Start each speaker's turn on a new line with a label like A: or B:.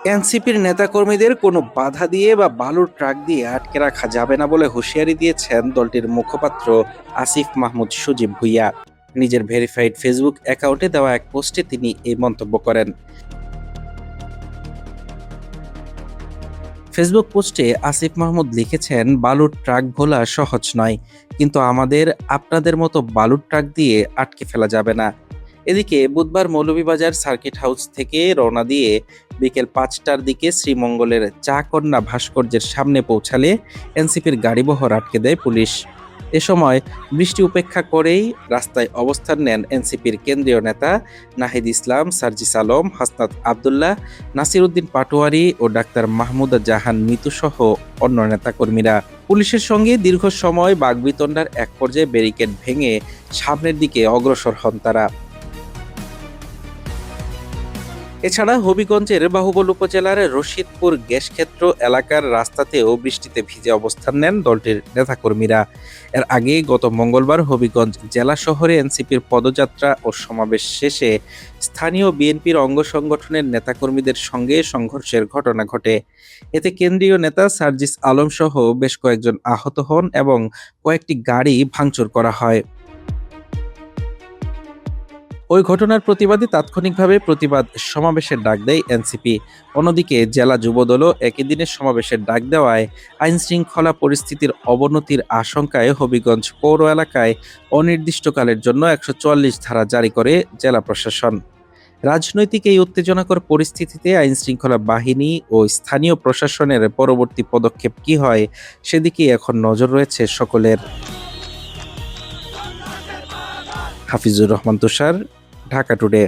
A: এনসিপির নেতাকর্মীদের কোনো বাধা দিয়ে বা বালুর ট্রাক দিয়ে আটকে রাখা যাবে না বলে হুঁশিয়ারি দিয়েছেন দলটির মুখপাত্র আসিফ মাহমুদ সজীব ভুঁইয়া। নিজের ভেরিফাইড ফেসবুক অ্যাকাউন্টে দেওয়া এক পোস্টে তিনি এই মন্তব্য করেন। ফেসবুক পোস্টে আসিফ মাহমুদ লিখেছেন, বালুর ট্রাক ভোলা সহজ নয়, কিন্তু আমাদের আপনাদের মতো বালুর ট্রাক দিয়ে আটকে ফেলা যাবে না। এদিকে বুধবার মৌলভীবাজার সার্কিট হাউস থেকে রওনা দিয়ে বিকেল ৫টার দিকে শ্রীমঙ্গলের চা কন্যা ভাস্কর্যের সামনে পৌঁছালে এনসিপির গাড়িবহর আটকে দেয় পুলিশ। এ সময় বৃষ্টি উপেক্ষা করেই রাস্তায় অবস্থান নেন এনসিপির কেন্দ্রীয় নেতা নাহিদ ইসলাম, সার্জিস আলম, হাসনাত আবদুল্লাহ, নাসির উদ্দিন পাটোয়ারি ও ডাক্তার মাহমুদা জাহান মিতু সহ অন্য নেতাকর্মীরা। পুলিশের সঙ্গে দীর্ঘ সময় বাগবিতণ্ডার এক পর্যায়ে ব্যারিকেড ভেঙে সামনের দিকে অগ্রসর হন তারা। এছাড়া হবিগঞ্জের বাহুবল উপজেলার রশিদপুর গ্যাসক্ষেত্র এলাকার রাস্তাতেও বৃষ্টিতে ভিজে অবস্থান নেন দলটির নেতাকর্মীরা। এর আগে গত মঙ্গলবার হবিগঞ্জ জেলা শহরে এনসিপির পদযাত্রা ও সমাবেশ শেষে স্থানীয় বিএনপির অঙ্গ সংগঠনের নেতাকর্মীদের সঙ্গে সংঘর্ষের ঘটনা ঘটে। এতে কেন্দ্রীয় নেতা সার্জিস আলম সহ বেশ কয়েকজন আহত হন এবং কয়েকটি গাড়ি ভাঙচুর করা হয়। ওই ঘটনার প্রতিবাদে তাৎক্ষণিকভাবে প্রতিবাদ সমাবেশের ডাক দেয় এনসিপি। অন্যদিকে জেলা যুবদলও একই দিনের সমাবেশের ডাক দেওয়ায় আইনশৃঙ্খলা পরিস্থিতির অবনতির আশঙ্কায় হবিগঞ্জ পৌর এলাকায় অনির্দিষ্টকালের জন্য ১৪৪ ধারা জারি করে জেলা প্রশাসন। রাজনৈতিক এই উত্তেজনাকর পরিস্থিতিতে আইনশৃঙ্খলা বাহিনী ও স্থানীয় প্রশাসনের পরবর্তী পদক্ষেপ কি হয় সেদিকেই এখন নজর রয়েছে সকলের। হাফিজুর রহমান তুষার, ঢাকা টুডে।